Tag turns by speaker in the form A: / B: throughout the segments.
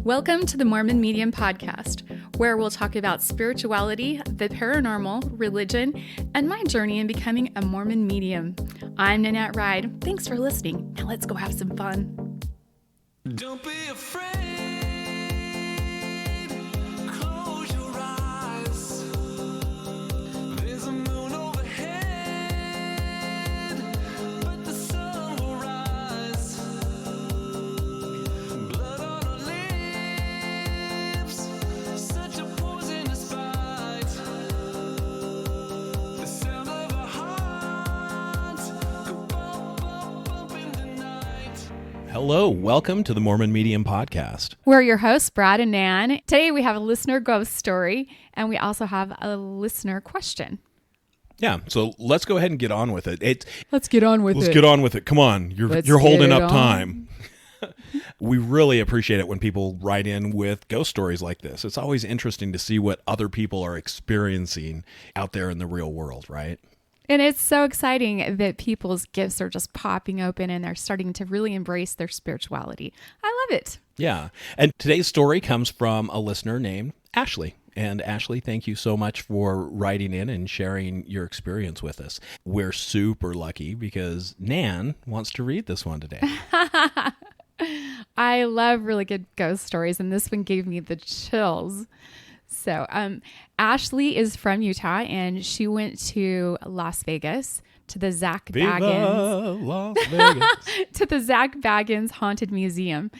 A: Welcome to the Mormon Medium Podcast, where we'll talk about spirituality, the paranormal, religion, and my journey in becoming a Mormon medium. I'm Nanette Ride. Thanks for listening. Now let's go have some fun.
B: Don't be afraid. Close your eyes. There's a moon overhead, but the sun will rise. Blood on our lips, such a poisonous bite. The sound of our hearts go bump, bump, bump in the night.
C: Hello, welcome to the Mormon Medium Podcast.
A: We're your hosts, Brad and Nan. Today we have a listener ghost story, and we also have a listener question.
C: Yeah, so let's go ahead and get on with it.
A: Let's get on with
C: Let's
A: it.
C: get on with it. Come on,
A: Let's
C: you're holding
A: get
C: up
A: on.
C: time. We really appreciate it when people write in with ghost stories like this. It's always interesting to see what other people are experiencing out there in the real world, right?
A: And it's so exciting that people's gifts are just popping open and they're starting to really embrace their spirituality. I love it.
C: Yeah, and today's story comes from a listener named Ashley. And Ashley, thank you so much for writing in and sharing your experience with us. We're super lucky because Nan wants to read this one today.
A: I love really good ghost stories, and this one gave me the chills. So, Ashley is from Utah, and she went to Las Vegas to the Zach Baggins
C: Viva Las Vegas.
A: to the Zach Baggins Haunted Museum.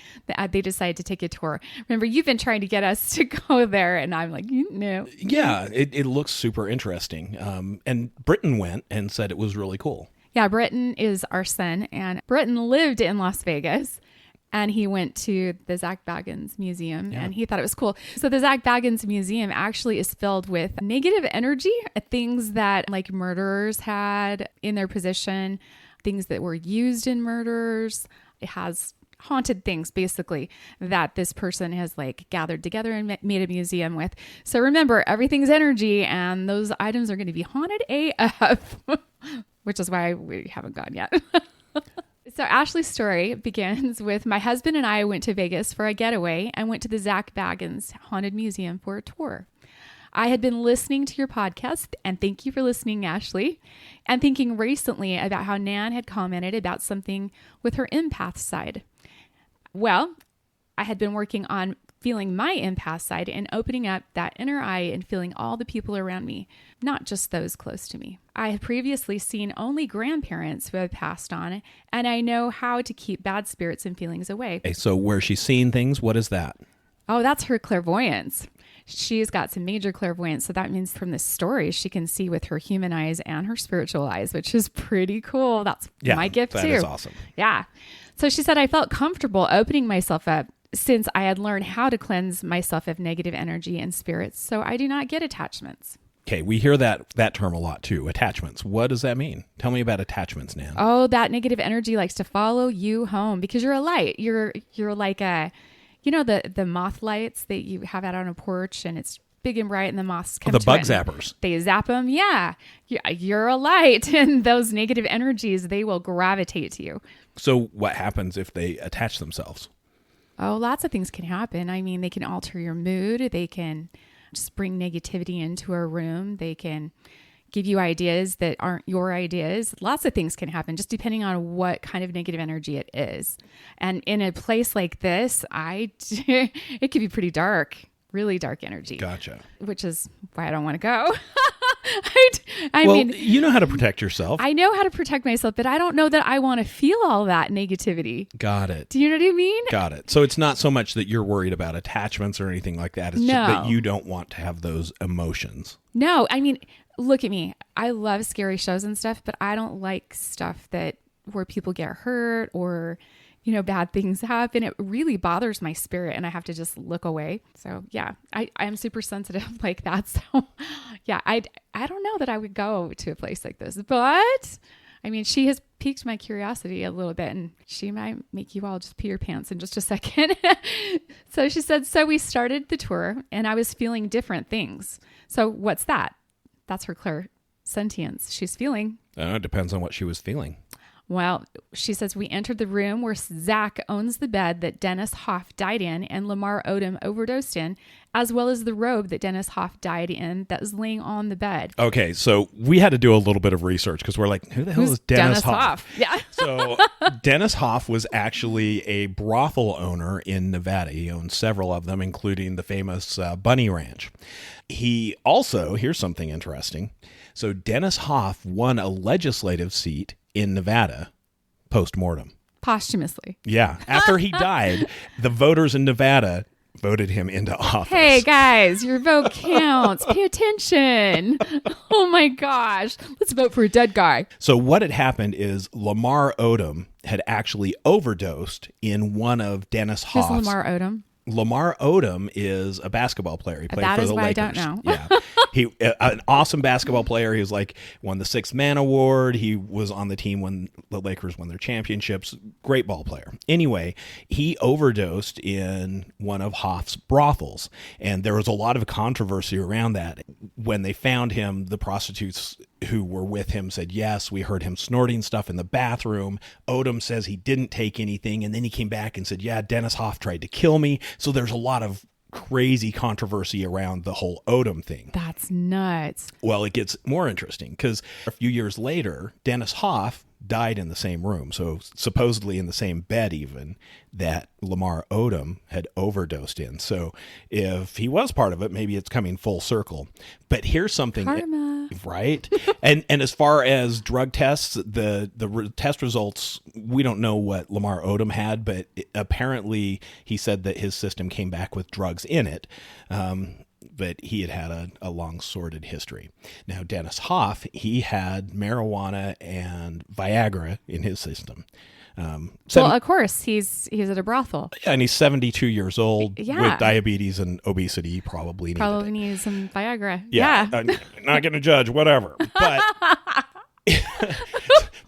A: They decided to take a tour. Remember, you've been trying to get us to go there, and I'm like, no.
C: Yeah, it looks super interesting. And Britton went and said it was really cool.
A: Yeah, Britton is our son, and Britton lived in Las Vegas. And he went to the Zach Baggins Museum, and he thought it was cool. So the Zach Baggins Museum actually is filled with negative energy, things that like murderers had in their possession, things that were used in murders. It has haunted things, basically, that this person has like gathered together and made a museum with. So remember, everything's energy, and those items are going to be haunted AF, which is why we haven't gone yet. So Ashley's story begins with my husband and I went to Vegas for a getaway and went to the Zach Baggins Haunted Museum for a tour. I had been listening to your podcast, and thank you for listening, Ashley, and thinking recently about how Nan had commented about something with her empath side. Well, I had been working on feeling my empath side and opening up that inner eye and feeling all the people around me, not just those close to me. I had previously seen only grandparents who had passed on, and I know how to keep bad spirits and feelings away.
C: Okay, so where she's seeing things, what is that?
A: Oh, that's her clairvoyance. She's got some major clairvoyance. So that means from the story, she can see with her human eyes and her spiritual eyes, which is pretty cool. That's my gift too.
C: That is awesome.
A: Yeah. So she said, I felt comfortable opening myself up since I had learned how to cleanse myself of negative energy and spirits, so I do not get attachments.
C: Okay, we hear that term a lot too, attachments. What does that mean? Tell me about attachments, Nan.
A: Oh, that negative energy likes to follow you home because you're a light. You're like a, the moth lights that you have out on a porch, and it's big and bright, and the moths come
C: the
A: to
C: bug
A: it.
C: zappers.
A: They zap them. Yeah, you're a light, and those negative energies, they will gravitate to you.
C: So what happens if they attach themselves?
A: Oh, lots of things can happen. I mean, they can alter your mood. They can just bring negativity into a room. They can give you ideas that aren't your ideas. Lots of things can happen just depending on what kind of negative energy it is. And in a place like this, it could be pretty dark, really dark energy.
C: Gotcha.
A: Which is why I don't want to go. I
C: Well,
A: mean,
C: you know how to protect yourself.
A: I know how to protect myself, but I don't know that I want to feel all that negativity.
C: Got it.
A: Do you know what I mean?
C: Got it. So it's not so much that you're worried about attachments or anything like that. It's just that you don't want to have those emotions.
A: No, I mean, look at me. I love scary shows and stuff, but I don't like stuff where people get hurt or, bad things happen. It really bothers my spirit, and I have to just look away. So yeah, I am super sensitive like that. So yeah, I don't know that I would go to a place like this, but I mean, she has piqued my curiosity a little bit, and she might make you all just pee your pants in just a second. So she said, so we started the tour, and I was feeling different things. So what's that? That's her clairsentience. She's feeling.
C: It depends on what she was feeling.
A: Well, she says, we entered the room where Zach owns the bed that Dennis Hoff died in and Lamar Odom overdosed in, as well as the robe that Dennis Hoff died in that was laying on the bed.
C: Okay, so we had to do a little bit of research because we're like, who the hell is Dennis Hoff?
A: Yeah.
C: So Dennis Hoff was actually a brothel owner in Nevada. He owned several of them, including the famous Bunny Ranch. He also, here's something interesting. So Dennis Hoff won a legislative seat in Nevada post-mortem.
A: Posthumously.
C: Yeah. After he died, the voters in Nevada voted him into office.
A: Hey, guys, your vote counts. Pay attention. Oh, my gosh. Let's vote for a dead guy.
C: So what had happened is Lamar Odom had actually overdosed in one of Dennis
A: Who's
C: Hoff's.
A: Lamar Odom?
C: Lamar Odom is a basketball player. He played
A: That
C: for
A: is
C: the
A: why I
C: Lakers.
A: don't know.
C: Yeah, an awesome basketball player. He was like won the Sixth Man Award. He was on the team when the Lakers won their championships. Great ball player. Anyway, he overdosed in one of Hoff's brothels, and there was a lot of controversy around that. When they found him, the prostitutes who were with him said, yes, we heard him snorting stuff in the bathroom. Odom says he didn't take anything. And then he came back and said, yeah, Dennis Hoff tried to kill me. So there's a lot of crazy controversy around the whole Odom thing.
A: That's nuts.
C: Well, it gets more interesting because a few years later, Dennis Hoff died in the same room. So supposedly in the same bed even that Lamar Odom had overdosed in. So if he was part of it, maybe it's coming full circle. But here's something.
A: Karma.
C: Right. and as far as drug tests, the test results, we don't know what Lamar Odom had, but apparently he said that his system came back with drugs in it. But he had a long sordid history. Now, Dennis Hoff, he had marijuana and Viagra in his system.
A: Well, of course, he's at a brothel.
C: And he's 72 years old
A: Yeah.
C: with diabetes and obesity. He probably needed
A: Probably
C: it.
A: needs some Viagra.
C: Yeah. I'm not going to judge, whatever. But,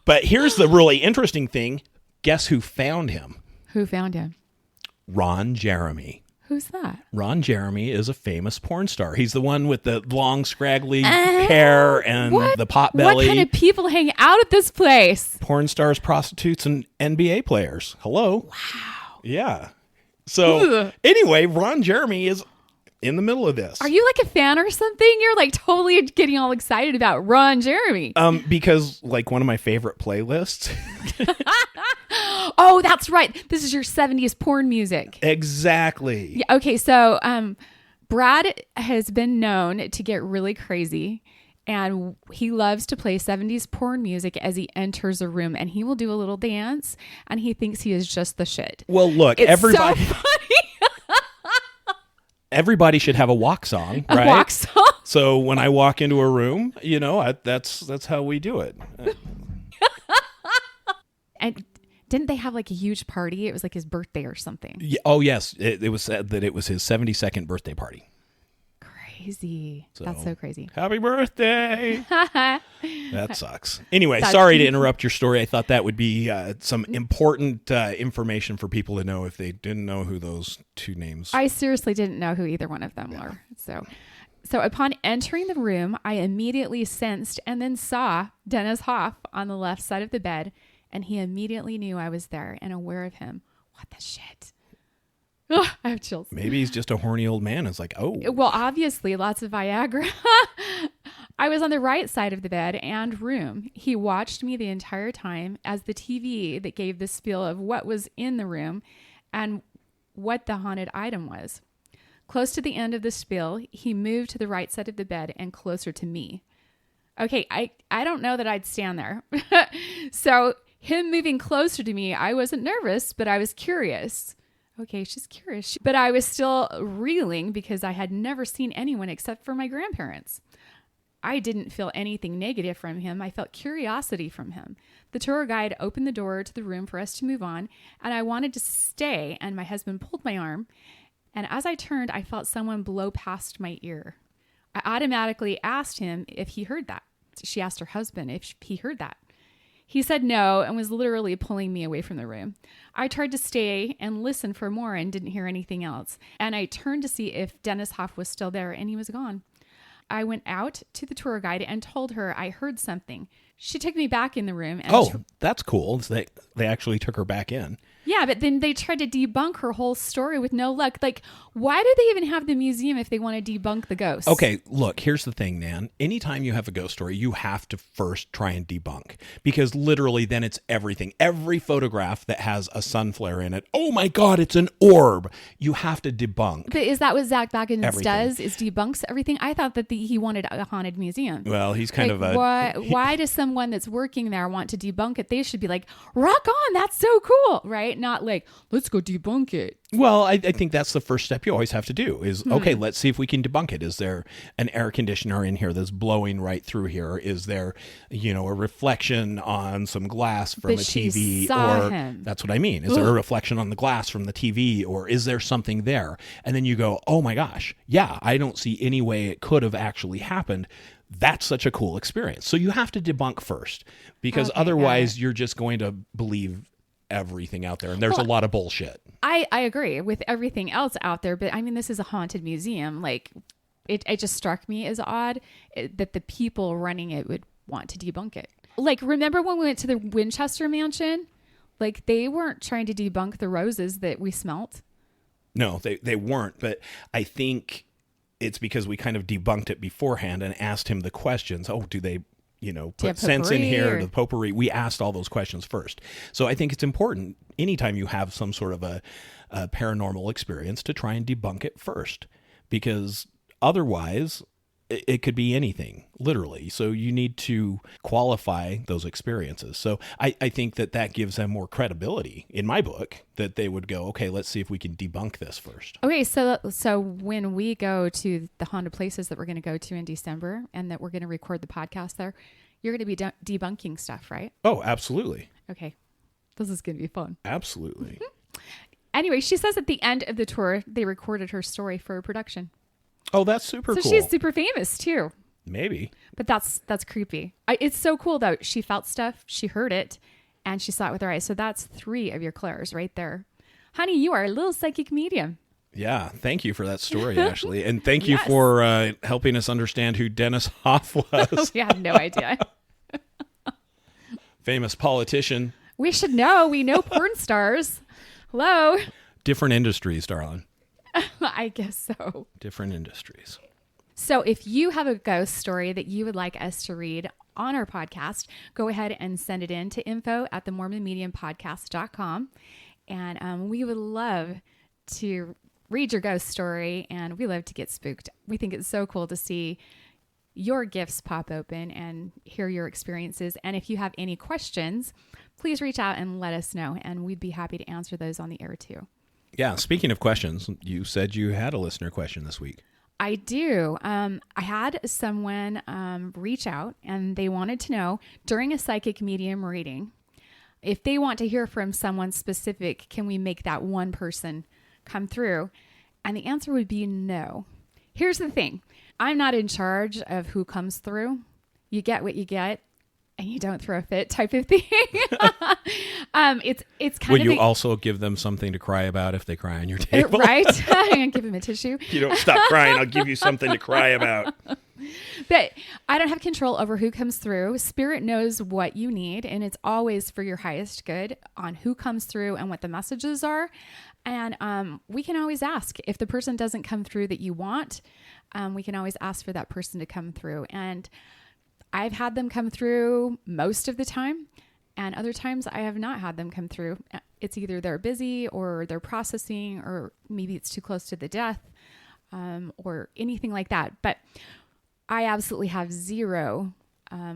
C: but here's the really interesting thing. Guess who found him?
A: Who found him?
C: Ron Jeremy.
A: Who's that?
C: Ron Jeremy is a famous porn star. He's the one with the long, scraggly hair and the pot belly.
A: What kind of people hang out at this place?
C: Porn stars, prostitutes, and NBA players. Hello.
A: Wow.
C: Yeah. So
A: Ugh.
C: anyway, Ron Jeremy is in the middle of this.
A: Are you like a fan or something? You're like totally getting all excited about Ron Jeremy.
C: Because like one of my favorite playlists.
A: Oh, that's right. This is your 70s porn music.
C: Exactly.
A: Yeah, okay, so Brad has been known to get really crazy, and he loves to play 70s porn music as he enters a room, and he will do a little dance, and he thinks he is just the shit.
C: Well, look,
A: It's
C: everybody
A: so funny.
C: everybody should have a walk song, right?
A: A walk song.
C: So when I walk into a room, that's how we do it.
A: And didn't they have like a huge party? It was like his birthday or something.
C: Yeah, oh yes, it was said that it was his 72nd birthday party.
A: Crazy. That's so crazy.
C: Happy birthday! That sucks. Anyway,
A: That's-
C: sorry to interrupt your story. I thought that would be some important information for people to know if they didn't know who those two names.
A: I seriously didn't know who either one of them were. So upon entering the room, I immediately sensed and then saw Dennis Hoff on the left side of the bed, and he immediately knew I was there and aware of him. What the shit? Ugh, I have chills.
C: Maybe he's just a horny old man. It's like, oh,
A: Well, obviously, lots of Viagra. I was on the right side of the bed and room. He watched me the entire time as the TV that gave the spiel of what was in the room and what the haunted item was. Close to the end of the spiel, he moved to the right side of the bed and closer to me. Okay, I don't know that I'd stand there. So him moving closer to me, I wasn't nervous, but I was curious. Okay, she's curious. But I was still reeling because I had never seen anyone except for my grandparents. I didn't feel anything negative from him. I felt curiosity from him. The tour guide opened the door to the room for us to move on, and I wanted to stay, and my husband pulled my arm. And as I turned, I felt someone blow past my ear. I automatically asked him if he heard that. She asked her husband if he heard that. He said no and was literally pulling me away from the room. I tried to stay and listen for more and didn't hear anything else. And I turned to see if Dennis Hoff was still there, and he was gone. I went out to the tour guide and told her I heard something. She took me back in the room. And
C: Oh, that's cool. So they actually took her back in.
A: yeah, but then they tried to debunk her whole story with no luck. Like, why do they even have the museum if they want to debunk the ghosts?
C: Okay, look, here's the thing, Nan. Anytime you have a ghost story, you have to first try and debunk, because literally then it's everything. Every photograph that has a sun flare in it, oh my God, it's an orb. You have to debunk.
A: But is that what Zach Baggins
C: Everything.
A: does? Is debunks everything? I thought that he wanted a haunted museum.
C: Well, he's kind
A: Like,
C: of a...
A: why does someone that's working there want to debunk it? They should be like, rock on, that's so cool, right? Not like, let's go debunk it.
C: Well, I think that's the first step you always have to do is, okay, let's see if we can debunk it. Is there an air conditioner in here that's blowing right through here? Is there, a reflection on some glass from
A: But
C: a
A: she
C: TV?
A: saw
C: Or
A: him.
C: that's what I mean. Is there a reflection on the glass from the TV? Or is there something there? And then you go, oh my gosh, yeah, I don't see any way it could have actually happened. That's such a cool experience. So you have to debunk first, because
A: Okay, got
C: otherwise
A: it.
C: you're just going to believe everything out there. And there's a lot of bullshit.
A: I agree with everything else out there, but I mean, this is a haunted museum. Like, it just struck me as odd that the people running it would want to debunk it. Like, remember when we went to the Winchester Mansion? Like, they weren't trying to debunk the roses that we smelt.
C: No, they weren't. But I think it's because we kind of debunked it beforehand and asked him the questions. Oh, do they, put sense in
A: potpourri
C: here?
A: or-
C: The potpourri. We asked all those questions first. So I think it's important anytime you have some sort of a paranormal experience to try and debunk it first, because otherwise it could be anything, literally. So you need to qualify those experiences. So I think that gives them more credibility in my book, that they would go, okay, let's see if we can debunk this first.
A: Okay, so when we go to the haunted places that we're going to go to in December and that we're going to record the podcast there, you're going to be debunking stuff, right?
C: Oh, absolutely.
A: Okay, this is going to be fun.
C: Absolutely.
A: Anyway, she says at the end of the tour, they recorded her story for production.
C: Oh, that's super
A: So
C: cool.
A: she's super famous too.
C: Maybe.
A: But that's creepy. It's so cool though. She felt stuff, she heard it, and she saw it with her eyes. So that's 3 of your clairs right there. Honey, you are a little psychic medium.
C: Yeah. Thank you for that story, Ashley. And thank you
A: Yes.
C: for helping us understand who Dennis Hoff was.
A: We have no idea.
C: Famous politician.
A: We should know. We know porn stars. Hello.
C: Different industries, darling.
A: I guess so.
C: Different industries.
A: So if you have a ghost story that you would like us to read on our podcast, go ahead and send it in to info@themormonmediumpodcast.com. And we would love to read your ghost story, and we love to get spooked. We think it's so cool to see your gifts pop open and hear your experiences. And if you have any questions, please reach out and let us know, and we'd be happy to answer those on the air too.
C: Yeah. Speaking of questions, you said you had a listener question this week.
A: I do. I had someone reach out, and they wanted to know during a psychic medium reading, if they want to hear from someone specific, can we make that one person come through? And the answer would be no. Here's the thing. I'm not in charge of who comes through. You get what you get, and you don't throw a fit type of thing. It's kind
C: Will
A: of
C: you also give them something to cry about if they cry on your table?
A: right. And give him a tissue.
C: You don't stop crying, I'll give you something to cry about.
A: But I don't have control over who comes through. Spirit knows what you need, and it's always for your highest good on who comes through and what the messages are. And we can always ask if the person doesn't come through that you want. We can always ask for that person to come through. And I've had them come through most of the time, and other times I have not had them come through. It's either they're busy or they're processing, or maybe it's too close to the death, or anything like that. But I absolutely have zero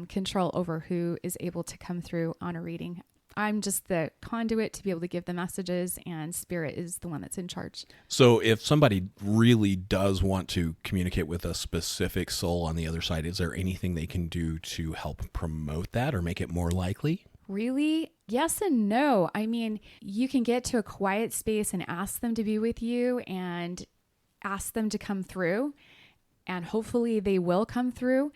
A: control over who is able to come through on a reading. I'm just the conduit to be able to give the messages, and Spirit is the one that's in charge.
C: So if somebody really does want to communicate with a specific soul on the other side, is there anything they can do to help promote that or make it more likely?
A: Really? Yes and no. I mean, you can get to a quiet space and ask them to be with you and ask them to come through, and hopefully they will come through.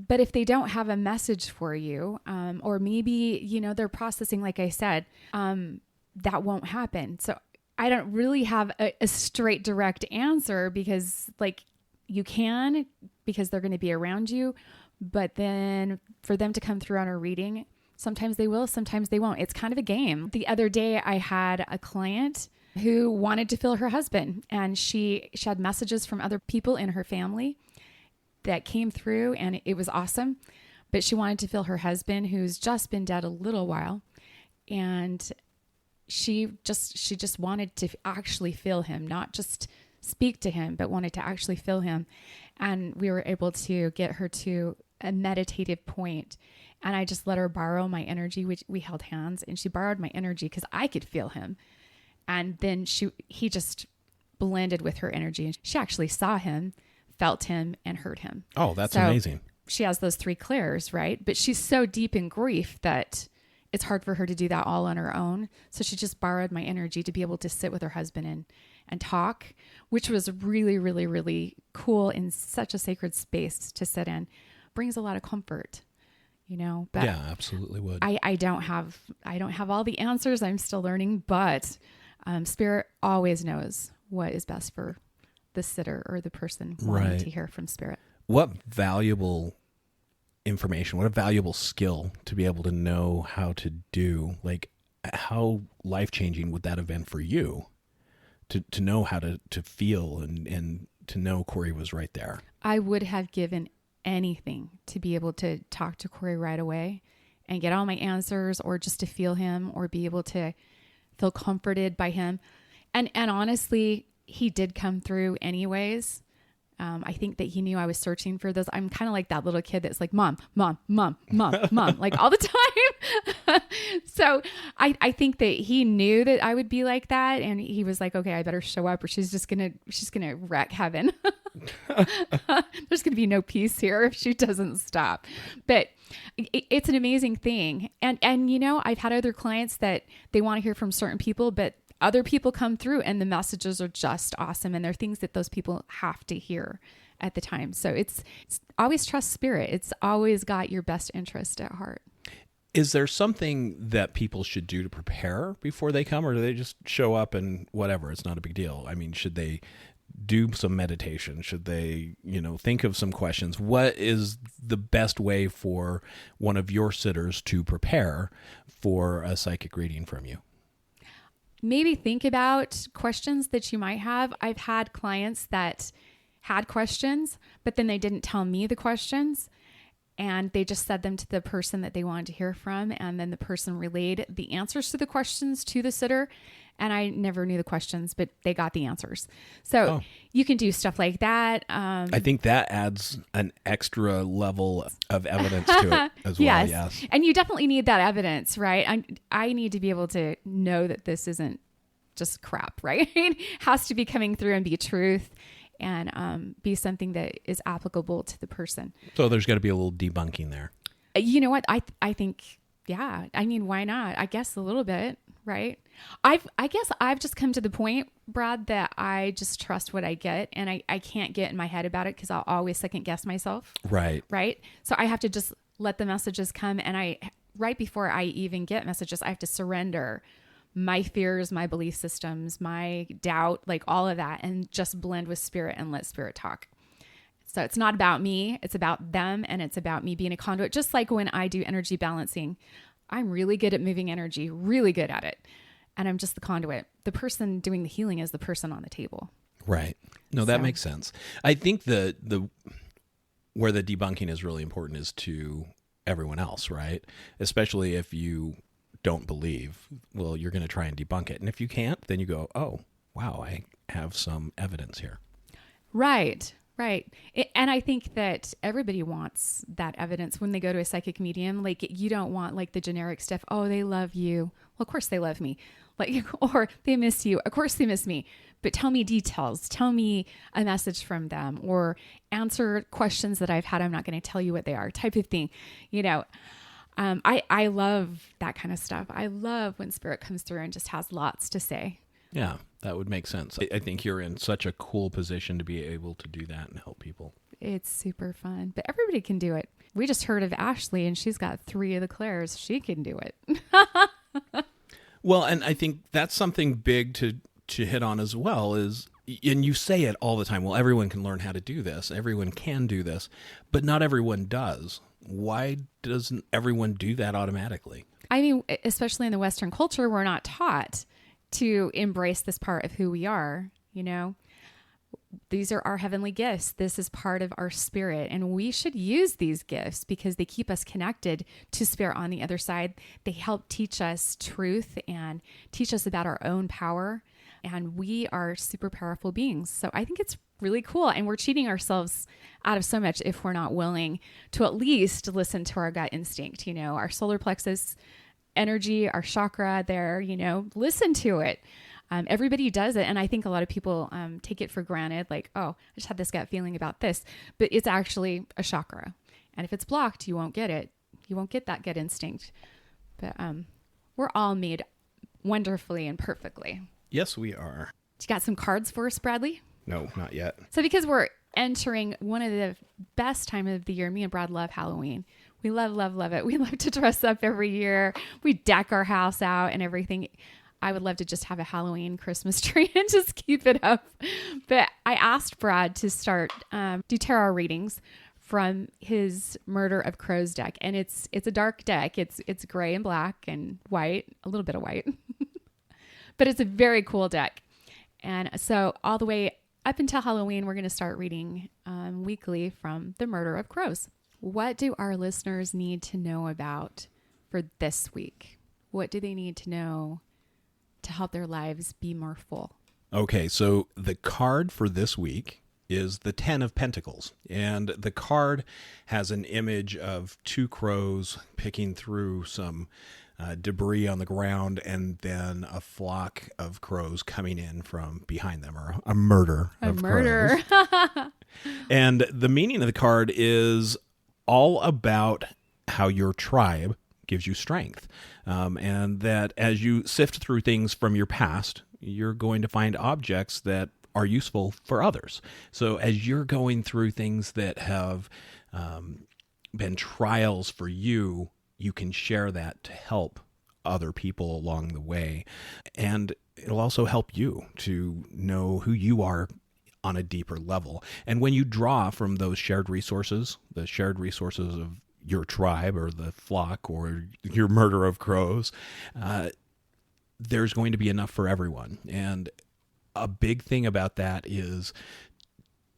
A: But if they don't have a message for you, or maybe, they're processing, like I said, that won't happen. So I don't really have a straight, direct answer, because you can, because they're going to be around you. But then for them to come through on a reading, sometimes they will, sometimes they won't. It's kind of a game. The other day I had a client who wanted to feel her husband, and she had messages from other people in her family that came through, and it was awesome. But she wanted to feel her husband, who's just been dead a little while. And she just wanted to actually feel him, not just speak to him, but wanted to actually feel him. And we were able to get her to a meditative point. And I just let her borrow my energy, which we held hands, and she borrowed my energy because I could feel him. And then he just blended with her energy, and she actually saw him, felt him, and heard him.
C: Oh, that's
A: So
C: amazing.
A: she has those 3 clairs, right? But she's so deep in grief that it's hard for her to do that all on her own. So she just borrowed my energy to be able to sit with her husband and talk, which was really, really, really cool, in such a sacred space to sit in. Brings a lot of comfort, but
C: Yeah, absolutely would.
A: I don't have all the answers. I'm still learning, but Spirit always knows what is best for the sitter or the person wanting
C: Right.
A: to hear from Spirit.
C: What valuable information, what a valuable skill to be able to know how to do. Like, how life-changing would that have been for you to know how to feel and to know Corey was right there?
A: I would have given anything to be able to talk to Corey right away and get all my answers, or just to feel him, or be able to feel comforted by him. And honestly, he did come through anyways. I think that he knew I was searching for those. I'm kind of like that little kid that's like, mom, mom, mom, mom, mom, like all the time. So I think that he knew that I would be like that. And he was like, okay, I better show up, or she's going to wreck heaven. There's going to be no peace here if she doesn't stop. But it's an amazing thing. And I've had other clients that they want to hear from certain people, but other people come through and the messages are just awesome. And they're things that those people have to hear at the time. So it's always trust Spirit. It's always got your best interest at heart.
C: Is there something that people should do to prepare before they come, or do they just show up and whatever? It's not a big deal. I mean, should they do some meditation? Should they, think of some questions? What is the best way for one of your sitters to prepare for a psychic reading from you?
A: Maybe think about questions that you might have. I've had clients that had questions, but then they didn't tell me the questions, and they just said them to the person that they wanted to hear from. And then the person relayed the answers to the questions to the sitter. And I never knew the questions, but they got the answers. So you can do stuff like that.
C: I think that adds an extra level of evidence to it as well. Yes.
A: And you definitely need that evidence, right? I need to be able to know that this isn't just crap, right? It has to be coming through and be truth, and be something that is applicable to the person.
C: So there's got to be a little debunking there.
A: You know what? I think, yeah. I mean, why not? I guess a little bit, right? I guess I've just come to the point, Brad, that I just trust what I get, and I can't get in my head about it because I'll always second guess myself.
C: Right.
A: Right. So I have to just let the messages come, and right before I even get messages, I have to surrender my fears, my belief systems, my doubt, like all of that, and just blend with Spirit and let Spirit talk. So it's not about me, it's about them, and it's about me being a conduit. Just like when I do energy balancing, I'm really good at moving energy, really good at it. And I'm just the conduit. The person doing the healing is the person on the table.
C: Right. No, that makes sense. I think the where the debunking is really important is to everyone else, right? Especially if you don't believe, well, you're going to try and debunk it. And if you can't, then you go, oh, wow, I have some evidence here.
A: Right. Right. And I think that everybody wants that evidence when they go to a psychic medium. Like, you don't want like the generic stuff. Oh, they love you. Well, of course they love me. Like, or they miss you. Of course they miss me. But tell me details. Tell me a message from them, or answer questions that I've had. I'm not going to tell you what they are, type of thing. I love that kind of stuff. I love when Spirit comes through and just has lots to say.
C: Yeah, that would make sense. I think you're in such a cool position to be able to do that and help people.
A: It's super fun, but everybody can do it. We just heard of Ashley, and she's got 3 of the clairs. She can do it.
C: Well, and I think that's something big to to hit on as well is, and you say it all the time, well, everyone can learn how to do this. Everyone can do this, but not everyone does. Why doesn't everyone do that automatically?
A: I mean, especially in the Western culture, we're not taught to embrace this part of who we are. You know, these are our heavenly gifts. This is part of our spirit, and we should use these gifts because they keep us connected to spirit on the other side. They help teach us truth and teach us about our own power. And we are super powerful beings. So I think it's really cool. And we're cheating ourselves out of so much if we're not willing to at least listen to our gut instinct, you know, our solar plexus energy, our chakra there, you know, listen to it. Everybody does it. And I think a lot of people take it for granted. Like, oh, I just had this gut feeling about this, but it's actually a chakra. And if it's blocked, you won't get it. You won't get that gut instinct. But we're all made wonderfully and perfectly.
C: Yes, we are.
A: You got some cards for us, Bradley?
C: No, not yet.
A: So because we're entering one of the best time of the year, me and Brad love Halloween. We love it. We love to dress up every year. We deck our house out and everything. I would love to just have a Halloween Christmas tree and just keep it up. But I asked Brad to start do tarot readings from his Murder of Crows deck. And it's a dark deck. It's gray and black and white, a little bit of white. But it's a very cool deck. And so all the way up until Halloween, we're going to start reading weekly from the Murder of Crows. What do our listeners need to know about for this week? What do they need to know to help their lives be more full? Okay, so the card for this week is the 10 of Pentacles. And the card has an image of two crows picking through some debris on the ground, and then a flock of crows coming in from behind them, or a murder of crows. And the meaning of the card is all about how your tribe gives you strength. And that as you sift through things from your past, you're going to find objects that are useful for others. So as you're going through things that have been trials for you, you can share that to help other people along the way. And it'll also help you to know who you are on a deeper level. And when you draw from those shared resources, the shared resources of your tribe or the flock or your murder of crows, there's going to be enough for everyone. And a big thing about that is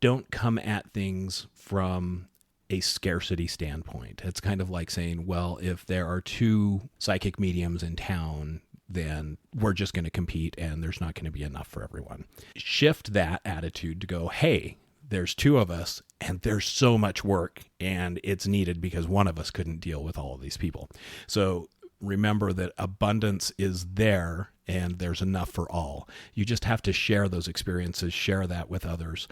A: don't come at things from a scarcity standpoint. It's kind of like saying, well, if there are two psychic mediums in town, then we're just going to compete and there's not going to be enough for everyone. Shift that attitude to go, hey, there's two of us and there's so much work and it's needed because one of us couldn't deal with all of these people. So remember that abundance is there and there's enough for all. You just have to share those experiences, share that with others.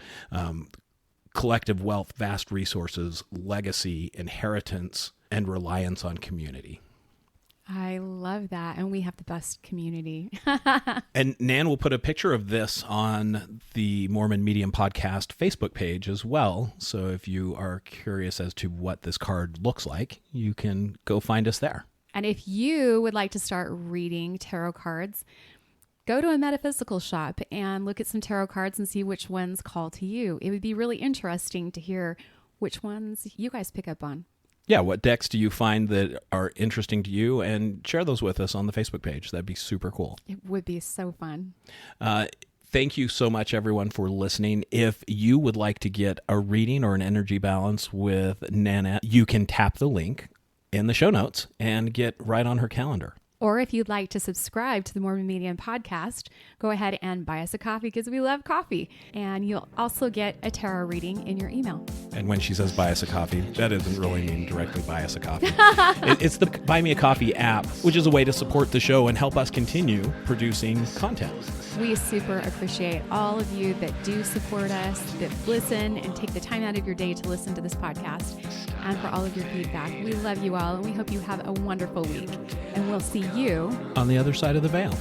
A: Collective wealth, vast resources, legacy, inheritance, and reliance on community. I love that. And we have the best community. And Nan will put a picture of this on the Mormon Medium Podcast Facebook page as well. So if you are curious as to what this card looks like, you can go find us there. And if you would like to start reading tarot cards, go to a metaphysical shop and look at some tarot cards and see which ones call to you. It would be really interesting to hear which ones you guys pick up on. Yeah, what decks do you find that are interesting to you? And share those with us on the Facebook page. That'd be super cool. It would be so fun. Thank you so much, everyone, for listening. If you would like to get a reading or an energy balance with Nanette, you can tap the link in the show notes and get right on her calendar. Or if you'd like to subscribe to the Mormon Medium Podcast, go ahead and buy us a coffee because we love coffee. And you'll also get a tarot reading in your email. And when she says buy us a coffee, that doesn't really mean directly buy us a coffee. It's the Buy Me a Coffee app, which is a way to support the show and help us continue producing content. We super appreciate all of you that do support us, that listen and take the time out of your day to listen to this podcast, and for all of your feedback. We love you all, and we hope you have a wonderful week. And we'll see you on the other side of the veil.